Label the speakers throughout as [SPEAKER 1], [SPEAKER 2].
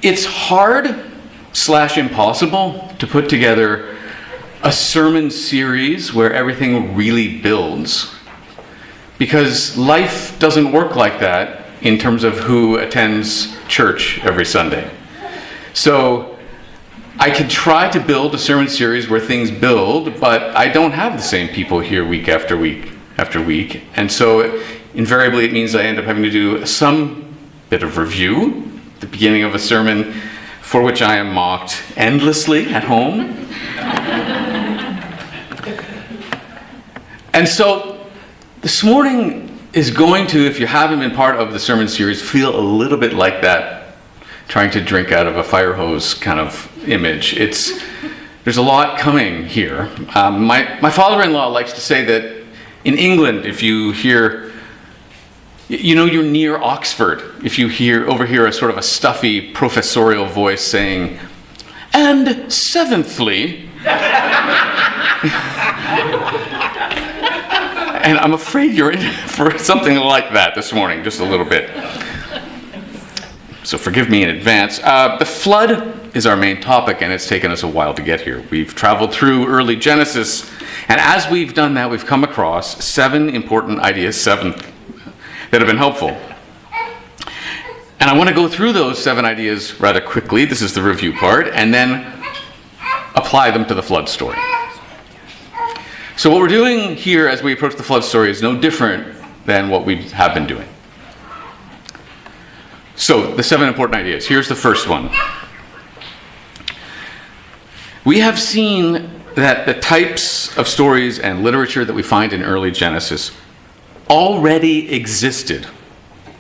[SPEAKER 1] It's hard/impossible to put together a sermon series where everything really builds, because life doesn't work like that in terms of who attends church every Sunday. So I could try to build a sermon series where things build, but I don't have the same people here week after week after week. And so invariably it means I end up having to do some bit of review at the beginning of a sermon, for which I am mocked endlessly at home. And so this morning is going to, if you haven't been part of the sermon series, feel a little bit like that, trying to drink out of a fire hose kind of image. There's a lot coming here. My father-in-law likes to say that in England, if you hear, you're near Oxford, if you overhear a sort of a stuffy professorial voice saying, "And seventhly," and I'm afraid you're in for something like that this morning, just a little bit. So forgive me in advance. The flood is our main topic, and it's taken us a while to get here. We've traveled through early Genesis, and as we've done that, we've come across 7 important ideas, 7 that have been helpful. And I want to go through those 7 ideas rather quickly. This is the review part, and then apply them to the flood story. So what we're doing here as we approach the flood story is no different than what we have been doing. So the 7 important ideas. Here's the first one. We have seen that the types of stories and literature that we find in early Genesis already existed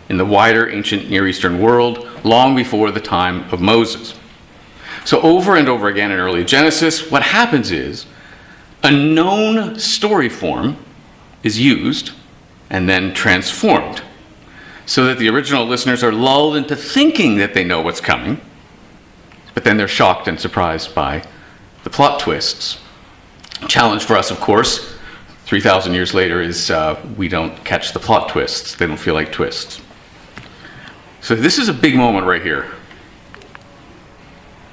[SPEAKER 1] in the wider ancient Near Eastern world long before the time of Moses. So over and over again in early Genesis, what happens is a known story form is used and then transformed, so that the original listeners are lulled into thinking that they know what's coming, but then they're shocked and surprised by the plot twists. Challenge for us, of course, 3,000 years later, is we don't catch the plot twists. They don't feel like twists. So this is a big moment right here.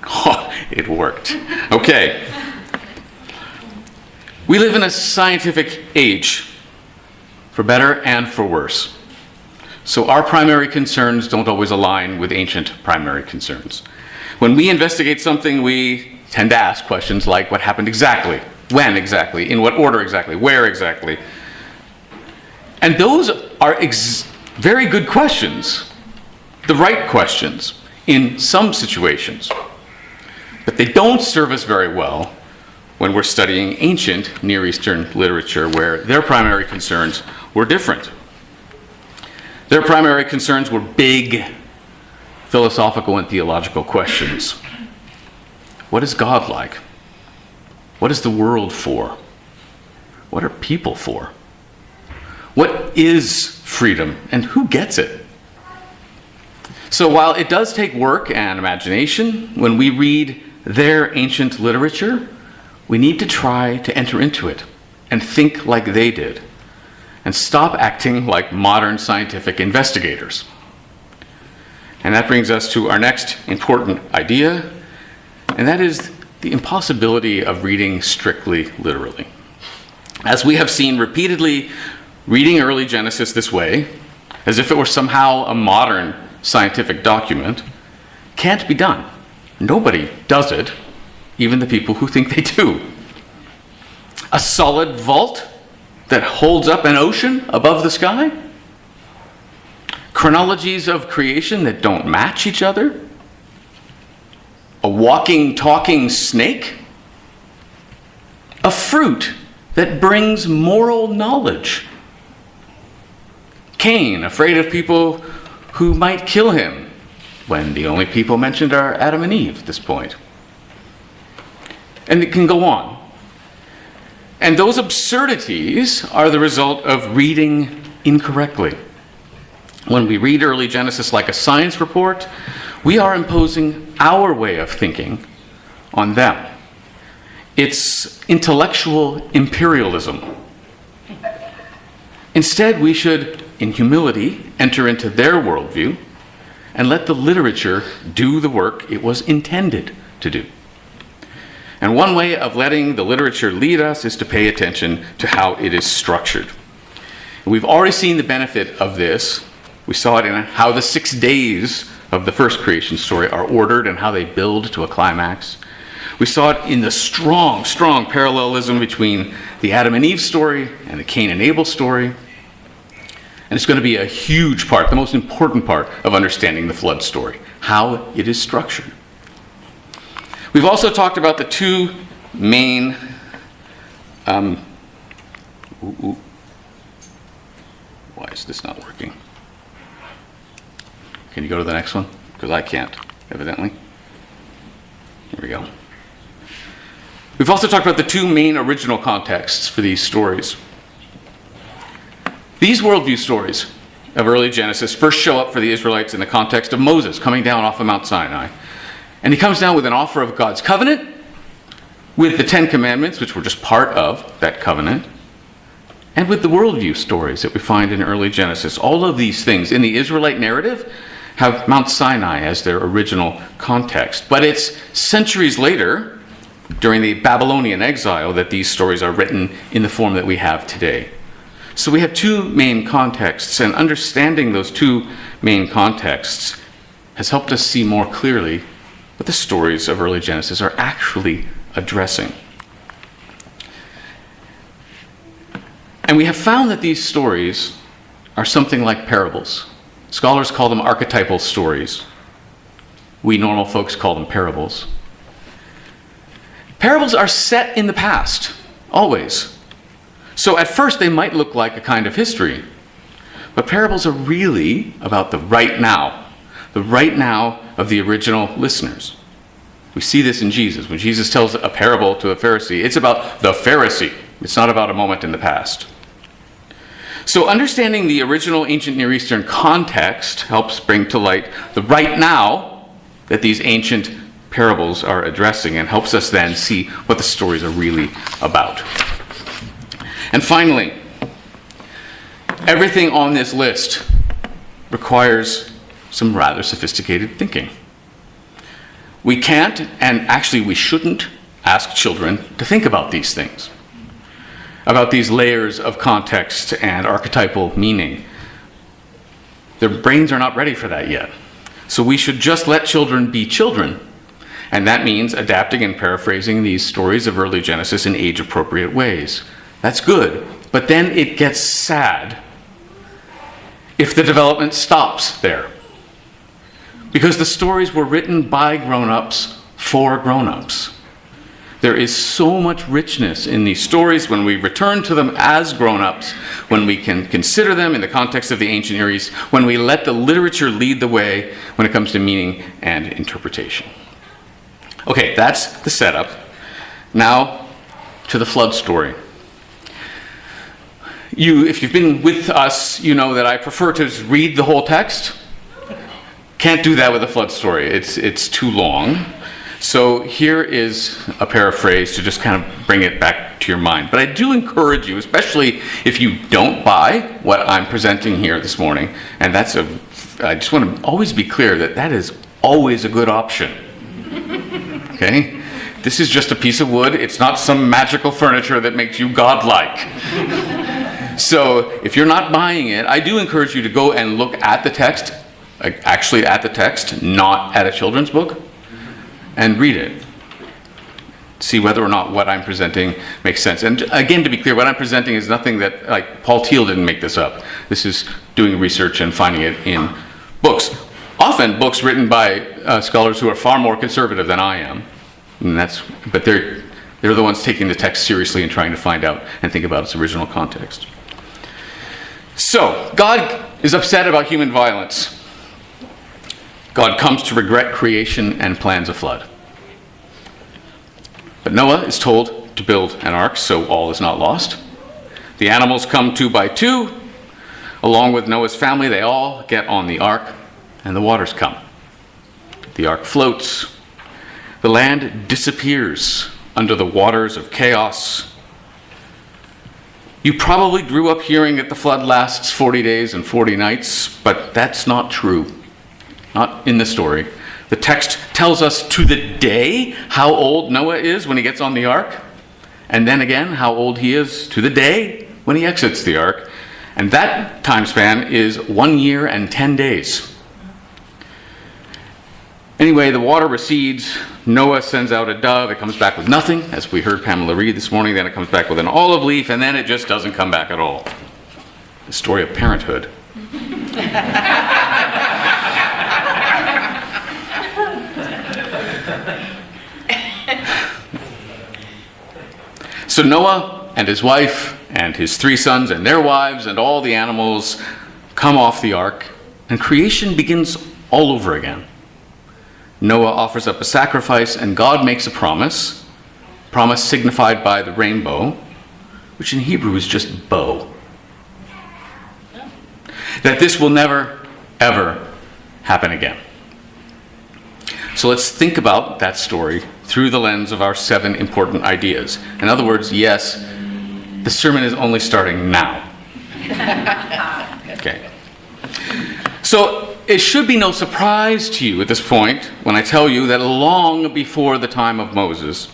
[SPEAKER 1] Oh, it worked. Okay. We live in a scientific age, for better and for worse. So our primary concerns don't always align with ancient primary concerns. When we investigate something, we tend to ask questions like, what happened exactly? When exactly? In what order exactly? Where exactly? And those are very good questions, the right questions in some situations. But they don't serve us very well when we're studying ancient Near Eastern literature, where their primary concerns were different. Their primary concerns were big philosophical and theological questions. What is God like? What is the world for? What are people for? What is freedom, and who gets it? So while it does take work and imagination, when we read their ancient literature, we need to try to enter into it and think like they did, and stop acting like modern scientific investigators. And that brings us to our next important idea, and that is the impossibility of reading strictly literally. As we have seen repeatedly, reading early Genesis this way, as if it were somehow a modern scientific document, can't be done. Nobody does it, even the people who think they do. A solid vault that holds up an ocean above the sky? Chronologies of creation that don't match each other? A walking, talking snake? A fruit that brings moral knowledge? Cain, afraid of people who might kill him, when the only people mentioned are Adam and Eve at this point. And it can go on. And those absurdities are the result of reading incorrectly. When we read early Genesis like a science report, we are imposing our way of thinking on them. It's intellectual imperialism. Instead, we should, in humility, enter into their worldview and let the literature do the work it was intended to do. And one way of letting the literature lead us is to pay attention to how it is structured. We've already seen the benefit of this. We saw it in how the 6 days of the first creation story are ordered and how they build to a climax. We saw it in the strong parallelism between the Adam and Eve story and the Cain and Abel story. And it's going to be a huge part, the most important part of understanding the flood story, how it is structured. We've also talked about the two main why is this not working? Can you go to the next one? Because I can't, evidently. Here we go. We've also talked about the two main original contexts for these stories. These worldview stories of early Genesis first show up for the Israelites in the context of Moses coming down off of Mount Sinai. And he comes down with an offer of God's covenant, with the 10 Commandments, which were just part of that covenant, and with the worldview stories that we find in early Genesis. All of these things in the Israelite narrative have Mount Sinai as their original context. But it's centuries later, during the Babylonian exile, that these stories are written in the form that we have today. So we have two main contexts, and understanding those two main contexts has helped us see more clearly what the stories of early Genesis are actually addressing. And we have found that these stories are something like parables. Scholars call them archetypal stories. We normal folks call them parables. Parables are set in the past, always. So at first they might look like a kind of history, but parables are really about the right now of the original listeners. We see this in Jesus. When Jesus tells a parable to a Pharisee, it's about the Pharisee. It's not about a moment in the past. So understanding the original ancient Near Eastern context helps bring to light the right now that these ancient parables are addressing, and helps us then see what the stories are really about. And finally, everything on this list requires some rather sophisticated thinking. We can't, and actually we shouldn't, ask children to think about these things, about these layers of context and archetypal meaning. Their brains are not ready for that yet. So we should just let children be children. And that means adapting and paraphrasing these stories of early Genesis in age-appropriate ways. That's good, but then it gets sad if the development stops there. Because the stories were written by grown-ups for grown-ups. There is so much richness in these stories when we return to them as grown-ups, when we can consider them in the context of the ancient Near East, when we let the literature lead the way when it comes to meaning and interpretation. Okay, that's the setup. Now to the flood story. If you've been with us, you know that I prefer to read the whole text. Can't do that with a flood story. It's too long. So here is a paraphrase to just kind of bring it back to your mind. But I do encourage you, especially if you don't buy what I'm presenting here this morning, and I just want to always be clear that is always a good option. Okay? This is just a piece of wood. It's not some magical furniture that makes you godlike. So if you're not buying it, I do encourage you to go and look at the text, actually at the text, not at a children's book, and read it. See whether or not what I'm presenting makes sense. And again, to be clear, what I'm presenting is nothing that, like, Paul Teel didn't make this up. This is doing research and finding it in books. Often books written by scholars who are far more conservative than I am. But they're the ones taking the text seriously and trying to find out and think about its original context. So, God is upset about human violence. God comes to regret creation and plans a flood. But Noah is told to build an ark, so all is not lost. The animals come 2 by 2. Along with Noah's family, they all get on the ark, and the waters come. The ark floats. The land disappears under the waters of chaos. You probably grew up hearing that the flood lasts 40 days and 40 nights, but that's not true. not in the story. The text tells us to the day how old Noah is when he gets on the ark, and then again how old he is to the day when he exits the ark. And that time span is 1 year and 10 days. Anyway, the water recedes. Noah sends out a dove. It comes back with nothing, as we heard Pamela read this morning. Then it comes back with an olive leaf, and then it just doesn't come back at all. The story of parenthood. So Noah and his wife and his 3 sons and their wives and all the animals come off the ark, and creation begins all over again. Noah offers up a sacrifice, and God makes a promise signified by the rainbow, which in Hebrew is just bow. That this will never, ever happen again. So let's think about that story through the lens of our 7 important ideas. In other words, yes, the sermon is only starting now. Okay. So it should be no surprise to you at this point when I tell you that long before the time of Moses,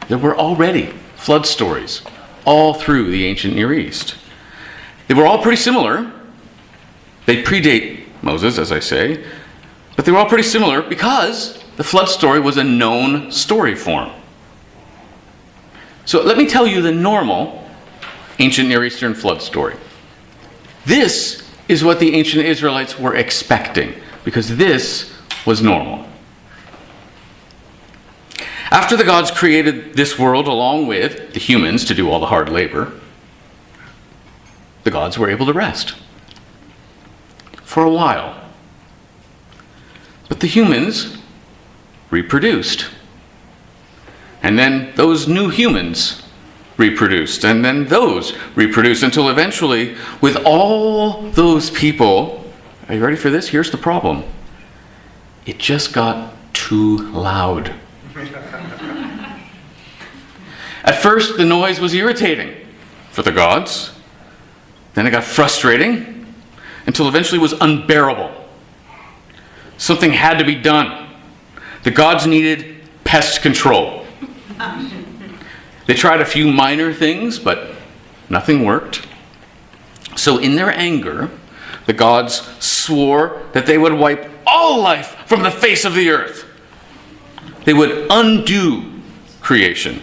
[SPEAKER 1] there were already flood stories all through the ancient Near East. They were all pretty similar. They predate Moses, as I say, but they were all pretty similar because the flood story was a known story form. So let me tell you the normal ancient Near Eastern flood story. This is what the ancient Israelites were expecting, because this was normal. After the gods created this world along with the humans to do all the hard labor, the gods were able to rest for a while. But the humans reproduced. And then those new humans reproduced. And then those reproduced until eventually, with all those people, are you ready for this? Here's the problem. It just got too loud. At first, the noise was irritating for the gods. Then it got frustrating until eventually it was unbearable. Something had to be done. The gods needed pest control. They tried a few minor things, but nothing worked. So in their anger, the gods swore that they would wipe all life from the face of the earth. They would undo creation.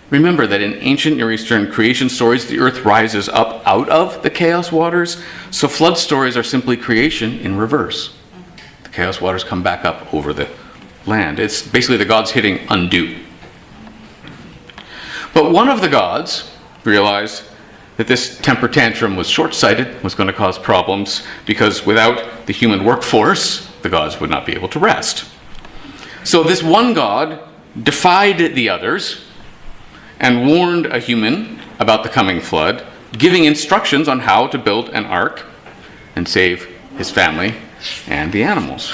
[SPEAKER 1] Remember that in ancient Near Eastern creation stories, the earth rises up out of the chaos waters. So flood stories are simply creation in reverse. The chaos waters come back up over the land. It's basically the gods hitting undo. But one of the gods realized that this temper tantrum was short-sighted, was going to cause problems, because without the human workforce, the gods would not be able to rest. So this one god defied the others and warned a human about the coming flood, giving instructions on how to build an ark and save his family and the animals.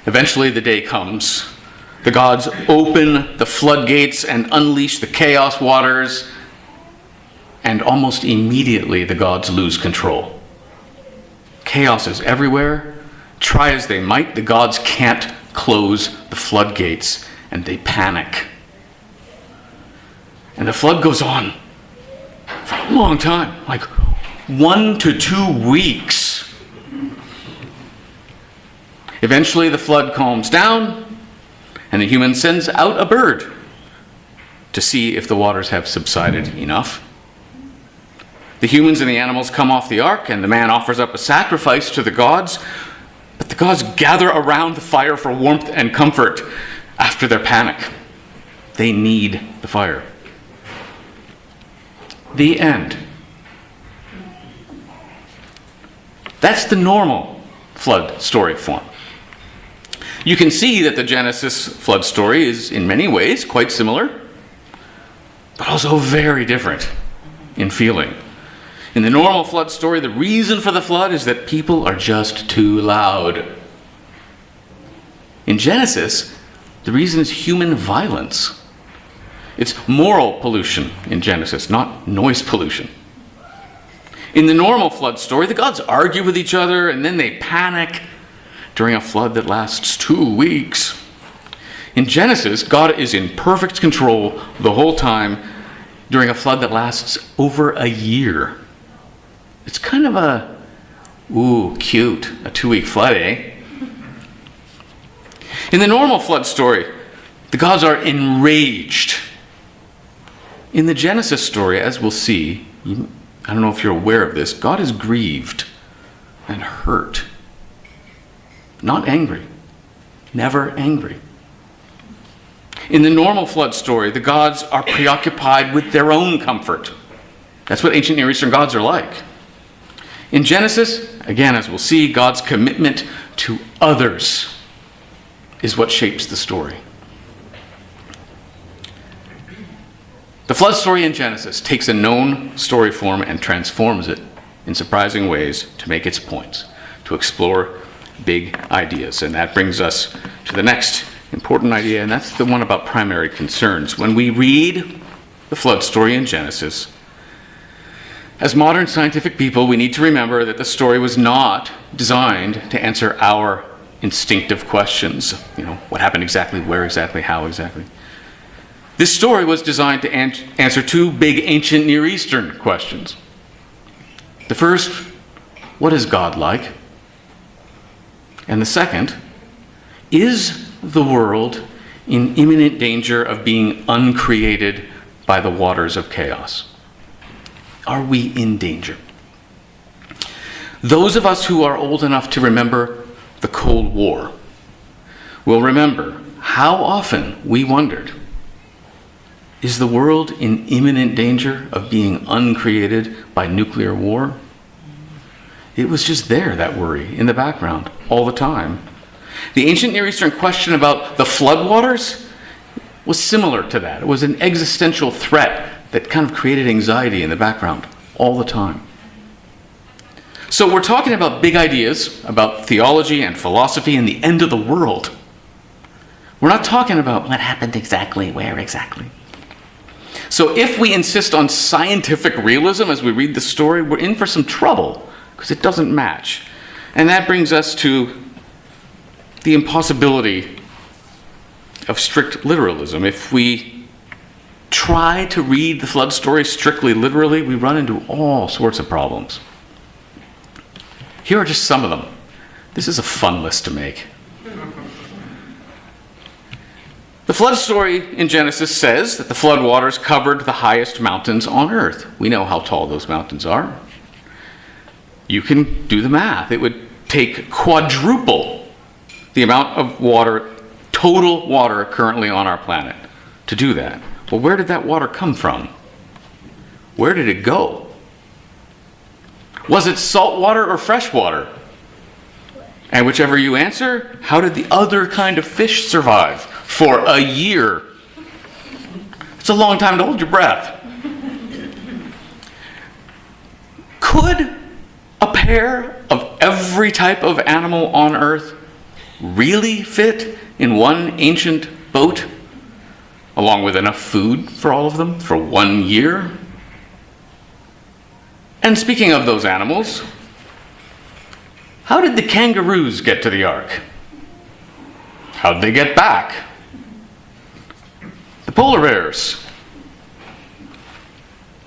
[SPEAKER 1] Eventually the day comes. The gods open the floodgates and unleash the chaos waters, and almost immediately the gods lose control. Chaos is everywhere. Try as they might, the gods can't close the floodgates, and they panic. And the flood goes on for a long time, like 1 to 2 weeks. Eventually the flood calms down, and the human sends out a bird to see if the waters have subsided enough. The humans and the animals come off the ark, and the man offers up a sacrifice to the gods, but the gods gather around the fire for warmth and comfort after their panic. They need the fire. The end. That's the normal flood story form. You can see that the Genesis flood story is in many ways quite similar, but also very different in feeling. In the normal flood story, the reason for the flood is that people are just too loud. In Genesis, the reason is human violence. It's moral pollution in Genesis, not noise pollution. In the normal flood story, the gods argue with each other and then they panic during a flood that lasts 2 weeks. In Genesis, God is in perfect control the whole time during a flood that lasts over a year. It's kind of a, ooh, cute, a 2-week flood, eh? In the normal flood story, the gods are enraged. In the Genesis story, as we'll see, I don't know if you're aware of this, God is grieved and hurt. Not angry. Never angry. In the normal flood story, the gods are preoccupied with their own comfort. That's what ancient Near Eastern gods are like. In Genesis, again, as we'll see, God's commitment to others is what shapes the story. The flood story in Genesis takes a known story form and transforms it in surprising ways to make its points, to explore big ideas. And that brings us to the next important idea, and that's the one about primary concerns. When we read the flood story in Genesis, as modern scientific people, we need to remember that the story was not designed to answer our instinctive questions. What happened exactly, where exactly, how exactly. This story was designed to answer 2 big ancient Near Eastern questions. The first, what is God like? And the second, is the world in imminent danger of being uncreated by the waters of chaos? Are we in danger? Those of us who are old enough to remember the Cold War will remember how often we wondered, is the world in imminent danger of being uncreated by nuclear war? It was just there, that worry, in the background, all the time. The ancient Near Eastern question about the floodwaters was similar to that. It was an existential threat that kind of created anxiety in the background all the time. So we're talking about big ideas, about theology and philosophy and the end of the world. We're not talking about what happened exactly, where exactly. So if we insist on scientific realism as we read the story, we're in for some trouble because it doesn't match. And that brings us to the impossibility of strict literalism. If we try to read the flood story strictly literally, we run into all sorts of problems. Here are just some of them. This is a fun list to make. The flood story in Genesis says that the flood waters covered the highest mountains on earth. We know how tall those mountains are. You can do the math. It would take quadruple the amount of water, total water currently on our planet, to do that. Well, where did that water come from? Where did it go? Was it salt water or fresh water? And whichever you answer, how did the other kind of fish survive for a year? It's a long time to hold your breath. Could a pair of every type of animal on Earth really fit in one ancient boat, along with enough food for all of them for 1 year? And speaking of those animals, how did the kangaroos get to the ark? How did they get back? The polar bears.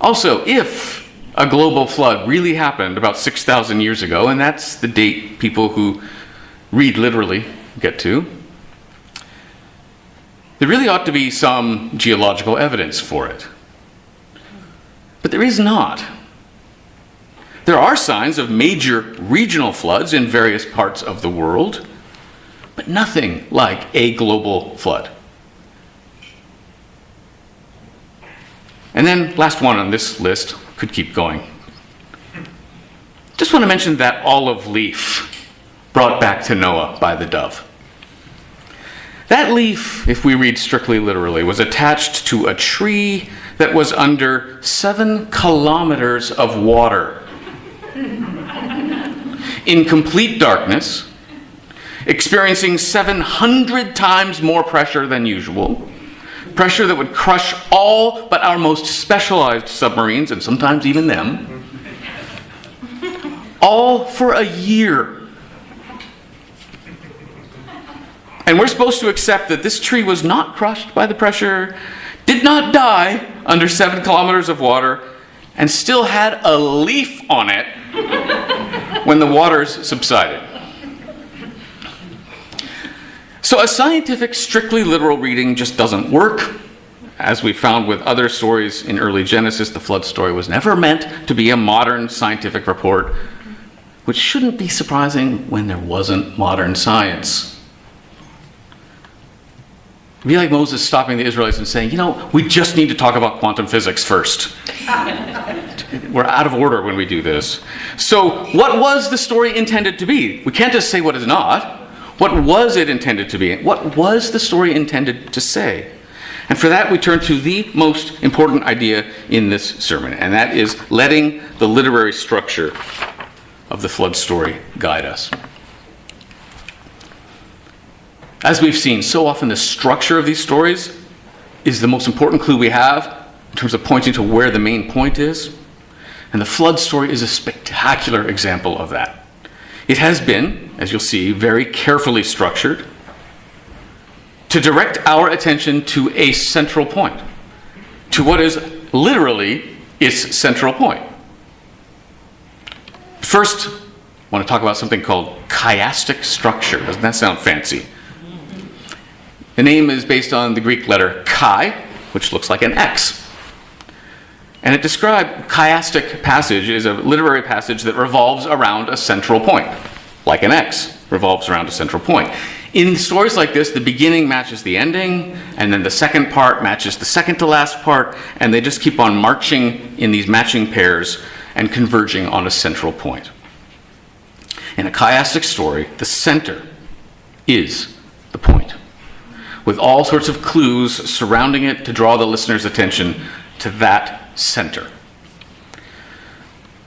[SPEAKER 1] Also, if a global flood really happened about 6,000 years ago, and that's the date people who read literally get to, there really ought to be some geological evidence for it. But there is not. There are signs of major regional floods in various parts of the world, but nothing like a global flood. And then, last one on this list, could keep going. Just want to mention that olive leaf brought back to Noah by the dove. That leaf, if we read strictly literally, was attached to a tree that was under 7 kilometers of water. In complete darkness, experiencing 700 times more pressure than usual, pressure that would crush all but our most specialized submarines, and sometimes even them, all for a year. And we're supposed to accept that this tree was not crushed by the pressure, did not die under 7 kilometers of water, and still had a leaf on it when the waters subsided. So a scientific, strictly literal reading just doesn't work. As we found with other stories in early Genesis, the flood story was never meant to be a modern scientific report, which shouldn't be surprising when there wasn't modern science. It'd be like Moses stopping the Israelites and saying, we just need to talk about quantum physics first. We're out of order when we do this. So what was the story intended to be? We can't just say what is not. What was it intended to be? What was the story intended to say? And for that, we turn to the most important idea in this sermon, and that is letting the literary structure of the flood story guide us. As we've seen, so often the structure of these stories is the most important clue we have in terms of pointing to where the main point is. And the flood story is a spectacular example of that. It has been, as you'll see, very carefully structured to direct our attention to a central point, to what is literally its central point. First, I want to talk about something called chiastic structure. Doesn't that sound fancy? The name is based on the Greek letter chi, which looks like an X. And it describes chiastic passage is a literary passage that revolves around a central point, like an X revolves around a central point. In stories like this, the beginning matches the ending, and then the second part matches the second to last part, and they just keep on marching in these matching pairs and converging on a central point. In a chiastic story, the center is the point, with all sorts of clues surrounding it to draw the listener's attention to that center.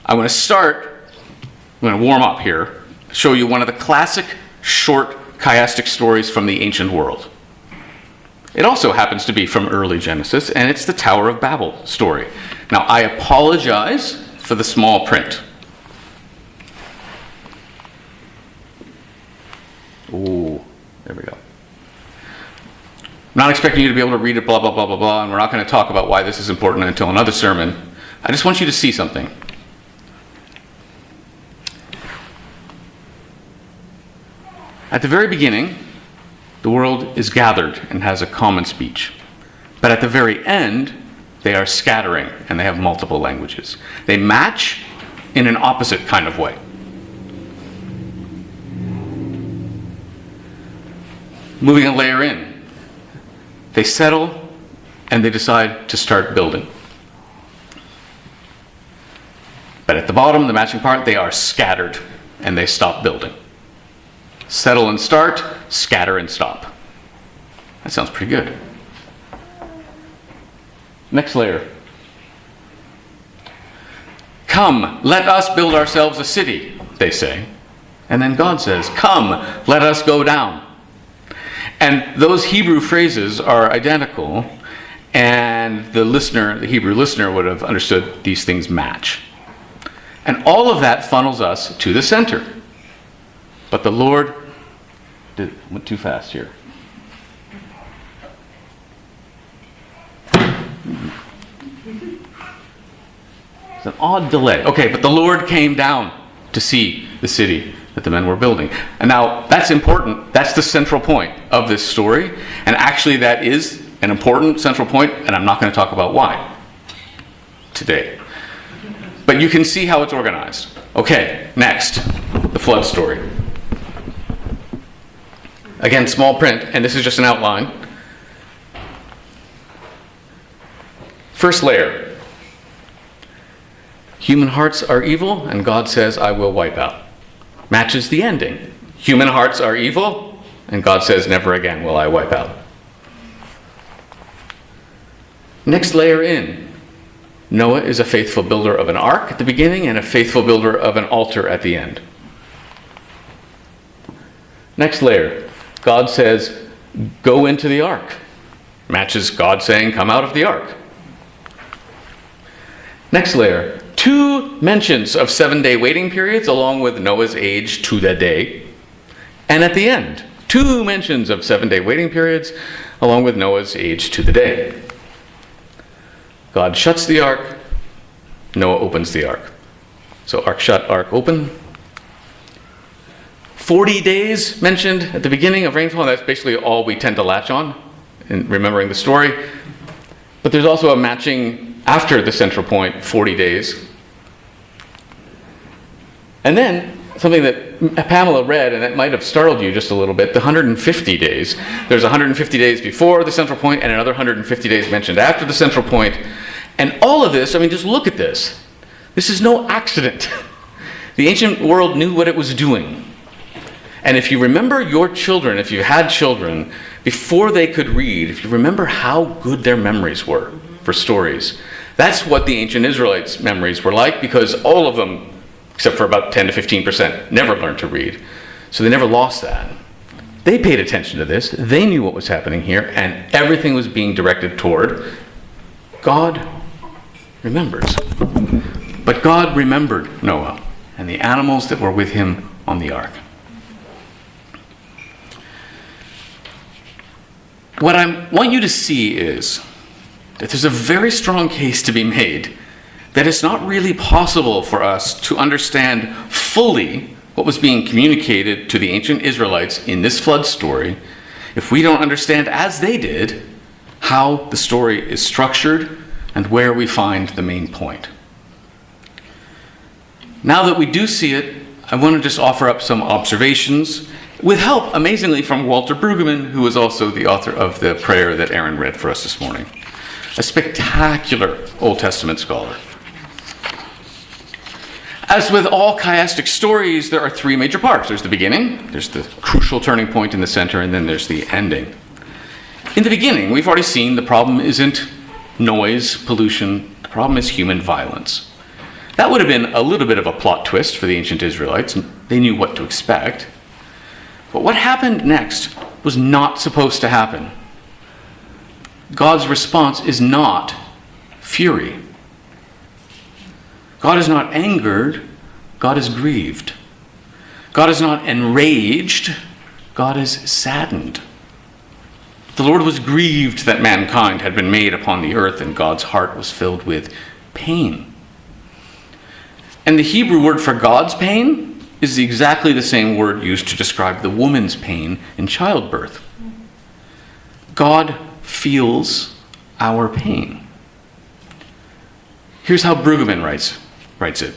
[SPEAKER 1] I'm going to warm up here, show you one of the classic short chiastic stories from the ancient world. It also happens to be from early Genesis, and it's the Tower of Babel story. Now, I apologize for the small print. Ooh, there we go. I'm not expecting you to be able to read it, blah, blah, blah, blah, blah, and we're not going to talk about why this is important until another sermon. I just want you to see something. At the very beginning, the world is gathered and has a common speech. But at the very end, they are scattering and they have multiple languages. They match in an opposite kind of way. Moving a layer in, they settle and they decide to start building. But at the bottom, the matching part, they are scattered and they stop building. Settle and start, scatter and stop. That sounds pretty good. Next layer. Come, let us build ourselves a city, they say. And then God says, come, let us go down. And those Hebrew phrases are identical, and the Hebrew listener would have understood these things match. And all of that funnels us to the center. But the Lord went too fast here. It's an odd delay. Okay, but the Lord came down to see the city that the men were building. And now, that's important. That's the central point of this story. And actually, that is an important central point, and I'm not going to talk about why today. But you can see how it's organized. Okay, next, the flood story. Again, small print, and this is just an outline. First layer. Human hearts are evil, and God says, I will wipe out. Matches the ending. Human hearts are evil, and God says, never again will I wipe out. Next layer in. Noah is a faithful builder of an ark at the beginning and a faithful builder of an altar at the end. Next layer. God says, go into the ark. Matches God saying, come out of the ark. Next layer. 2 mentions of 7-day waiting periods along with Noah's age to the day. And at the end, 2 mentions of 7-day waiting periods, along with Noah's age to the day. God shuts the ark, Noah opens the ark. So ark shut, ark open. 40 days mentioned at the beginning of rainfall. That's basically all we tend to latch on in remembering the story. But there's also a matching after the central point, 40 days. And then something that Pamela read, and that might have startled you just a little bit, the 150 days. There's 150 days before the central point and another 150 days mentioned after the central point. And all of this, just look at this. This is no accident. The ancient world knew what it was doing. And if you remember your children, if you had children, before they could read, if you remember how good their memories were for stories, that's what the ancient Israelites' memories were like, because all of them, except for about 10 to 15%, never learned to read. So they never lost that. They paid attention to this. They knew what was happening here, and everything was being directed toward God remembers. But God remembered Noah and the animals that were with him on the ark. What I want you to see is that there's a very strong case to be made that it's not really possible for us to understand fully what was being communicated to the ancient Israelites in this flood story if we don't understand, as they did, how the story is structured and where we find the main point. Now that we do see it, I want to just offer up some observations with help, amazingly, from Walter Brueggemann, who is also the author of the prayer that Aaron read for us this morning. A spectacular Old Testament scholar. As with all chiastic stories, there are 3 major parts. There's the beginning, there's the crucial turning point in the center, and then there's the ending. In the beginning, we've already seen the problem isn't noise, pollution, the problem is human violence. That would have been a little bit of a plot twist for the ancient Israelites. They knew what to expect. But what happened next was not supposed to happen. God's response is not fury. God is not angered, God is grieved. God is not enraged, God is saddened. The Lord was grieved that mankind had been made upon the earth, and God's heart was filled with pain. And the Hebrew word for God's pain is exactly the same word used to describe the woman's pain in childbirth. God feels our pain. Here's how Brueggemann writes it.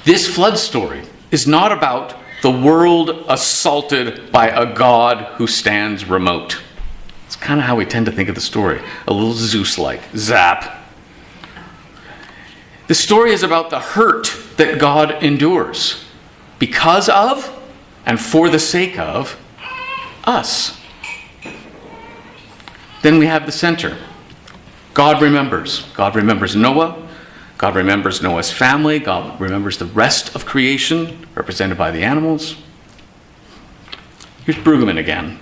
[SPEAKER 1] This flood story is not about the world assaulted by a God who stands remote. It's kind of how we tend to think of the story. A little Zeus-like. Zap. The story is about the hurt that God endures because of and for the sake of us. Then we have the center. God remembers. God remembers Noah. God remembers Noah's family. God remembers the rest of creation, represented by the animals. Here's Brueggemann again.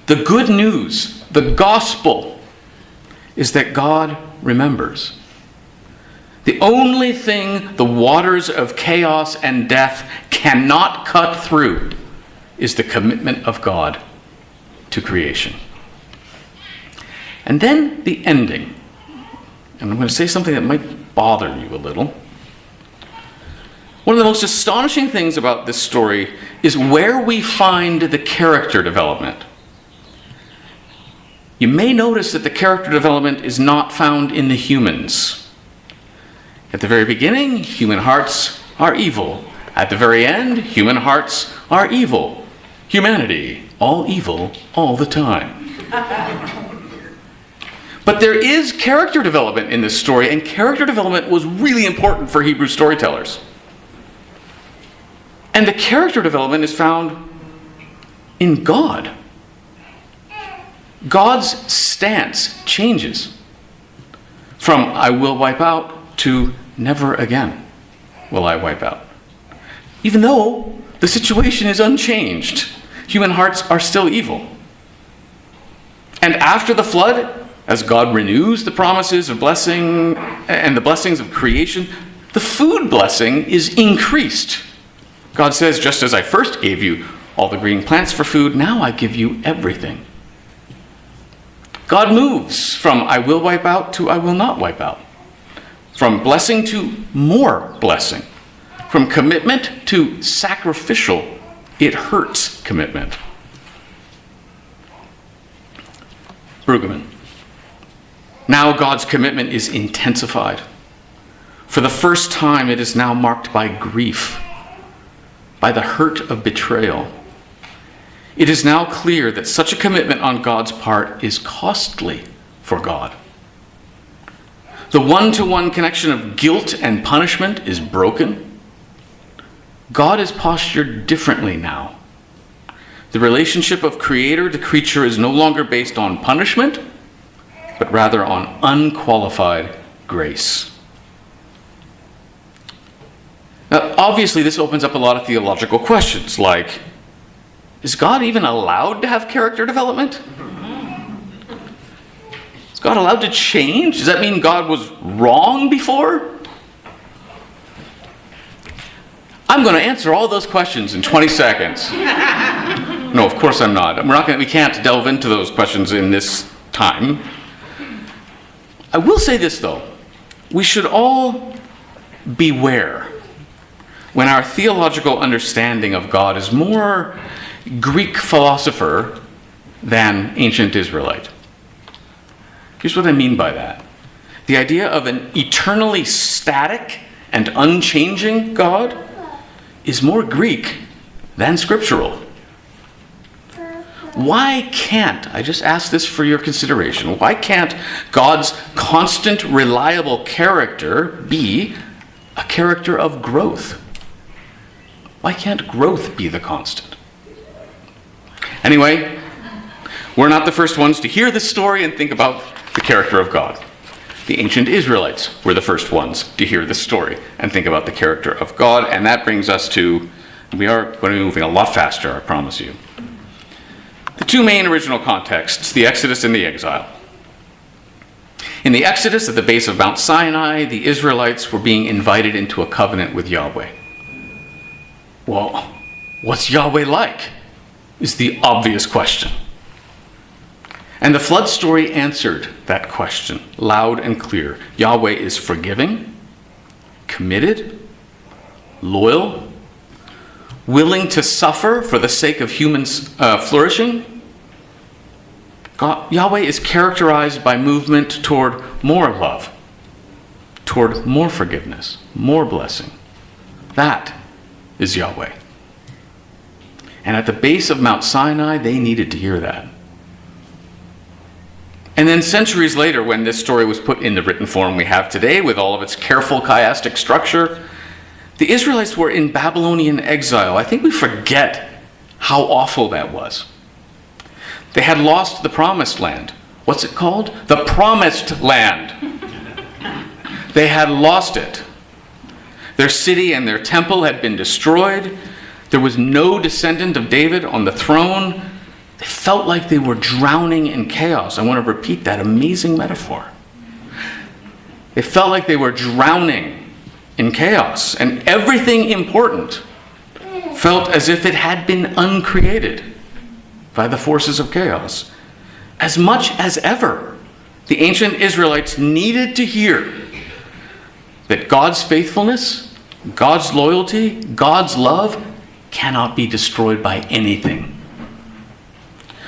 [SPEAKER 1] The good news, the gospel, is that God remembers. The only thing the waters of chaos and death cannot cut through is the commitment of God to creation. And then the ending. And I'm going to say something that might bother you a little. One of the most astonishing things about this story is where we find the character development. You may notice that the character development is not found in the humans. At the very beginning, human hearts are evil. At the very end, human hearts are evil. Humanity, all evil, all the time. But there is character development in this story, and character development was really important for Hebrew storytellers. And the character development is found in God. God's stance changes from I will wipe out to never again will I wipe out. Even though the situation is unchanged, human hearts are still evil. And after the flood, as God renews the promises of blessing and the blessings of creation, the food blessing is increased. God says, just as I first gave you all the green plants for food. Now I give you everything. God moves from I will wipe out to I will not wipe out. From blessing to more blessing. From commitment to sacrificial, it hurts commitment. Brueggemann. Now God's commitment is intensified. For the first time, it is now marked by grief, by the hurt of betrayal. It is now clear that such a commitment on God's part is costly for God. The one-to-one connection of guilt and punishment is broken. God is postured differently now. The relationship of creator to creature is no longer based on punishment, but rather on unqualified grace. Now, obviously, this opens up a lot of theological questions, like, is God even allowed to have character development? Is God allowed to change? Does that mean God was wrong before? I'm going to answer all those questions in 20 seconds. No, of course I'm not. We can't delve into those questions in this time. I will say this, though. We should all beware when our theological understanding of God is more Greek philosopher than ancient Israelite. Here's what I mean by that. The idea of an eternally static and unchanging God is more Greek than scriptural. Why can't, I just ask this for your consideration, why can't God's constant, reliable character be a character of growth? Why can't growth be the constant? Anyway, we're not the first ones to hear this story and think about the character of God. The ancient Israelites were the first ones to hear this story and think about the character of God, and that brings us to, we are going to be moving a lot faster, I promise you. The two main original contexts, the Exodus and the exile. In the Exodus, at the base of Mount Sinai, the Israelites were being invited into a covenant with Yahweh. Well, what's Yahweh like? Is the obvious question. And the flood story answered that question loud and clear. Yahweh is forgiving, committed, loyal, willing to suffer for the sake of humans flourishing. Yahweh is characterized by movement toward more love, toward more forgiveness, more blessing. That is Yahweh. And at the base of Mount Sinai, they needed to hear that. And then centuries later, when this story was put in the written form we have today, with all of its careful chiastic structure, the Israelites were in Babylonian exile. I think we forget how awful that was. They had lost the promised land. What's it called? The promised land. They had lost it. Their city and their temple had been destroyed. There was no descendant of David on the throne. They felt like they were drowning in chaos. I want to repeat that amazing metaphor. They felt like they were drowning in chaos, and everything important felt as if it had been uncreated by the forces of chaos. As much as ever, the ancient Israelites needed to hear that God's faithfulness, God's loyalty, God's love cannot be destroyed by anything.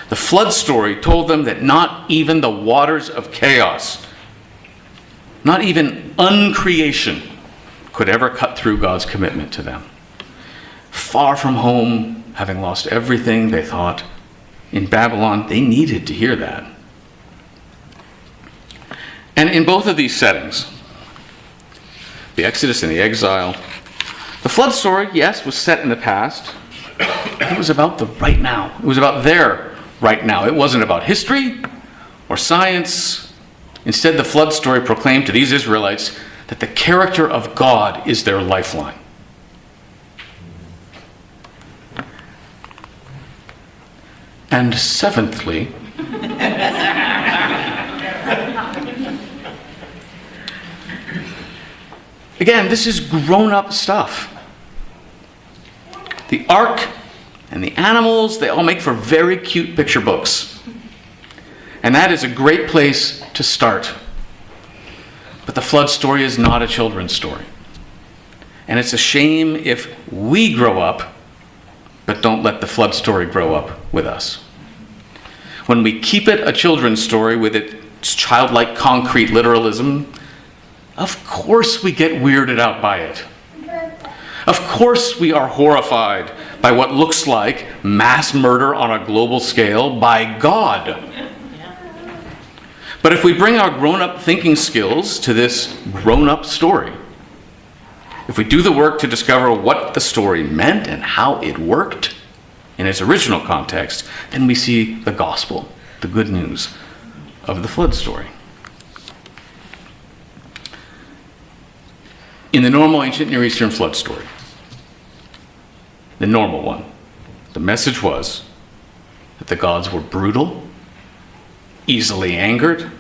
[SPEAKER 1] The flood story told them that not even the waters of chaos, not even uncreation, could ever cut through God's commitment to them. Far from home, having lost everything, they thought, in Babylon, they needed to hear that. And in both of these settings, the Exodus and the exile, the flood story, yes, was set in the past. It was about the right now. It was about their right now. It wasn't about history or science. Instead, the flood story proclaimed to these Israelites that the character of God is their lifeline. And seventhly, again, this is grown-up stuff. The ark And the animals, they all make for very cute picture books. And that is a great place to start. But the flood story is not a children's story. And it's a shame if we grow up, but don't let the flood story grow up with us. When we keep it a children's story with its childlike concrete literalism, of course we get weirded out by it. Of course we are horrified by what looks like mass murder on a global scale by God. But if we bring our grown-up thinking skills to this grown-up story, if we do the work to discover what the story meant and how it worked in its original context, then we see the gospel, the good news of the flood story. In the normal ancient Near Eastern flood story, the normal one, the message was that the gods were brutal, easily angered,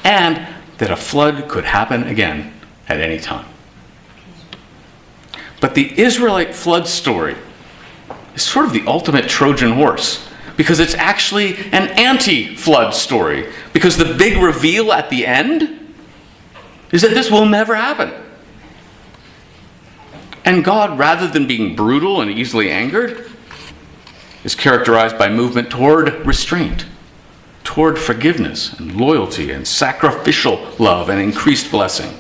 [SPEAKER 1] and that a flood could happen again at any time. But the Israelite flood story is sort of the ultimate Trojan horse, because it's actually an anti-flood story, because the big reveal at the end is that this will never happen. And God, rather than being brutal and easily angered, is characterized by movement toward restraint, toward forgiveness and loyalty and sacrificial love and increased blessing.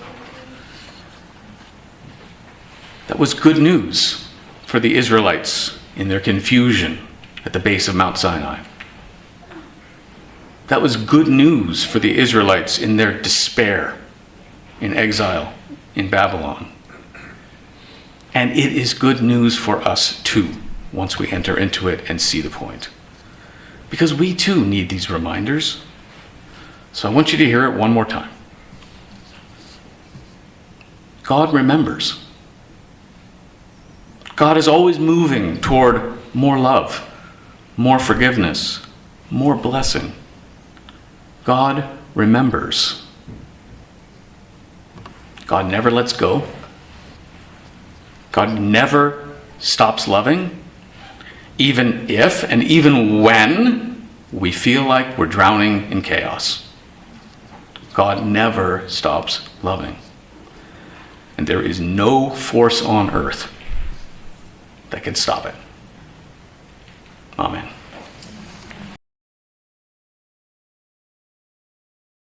[SPEAKER 1] That was good news for the Israelites in their confusion at the base of Mount Sinai. That was good news for the Israelites in their despair in exile in Babylon. And it is good news for us too, once we enter into it and see the point. Because we too need these reminders. So I want you to hear it one more time. God remembers. God is always moving toward more love, more forgiveness, more blessing. God remembers. God never lets go. God never stops loving, even if and even when we feel like we're drowning in chaos. God never stops loving. And there is no force on earth that can stop it. Amen.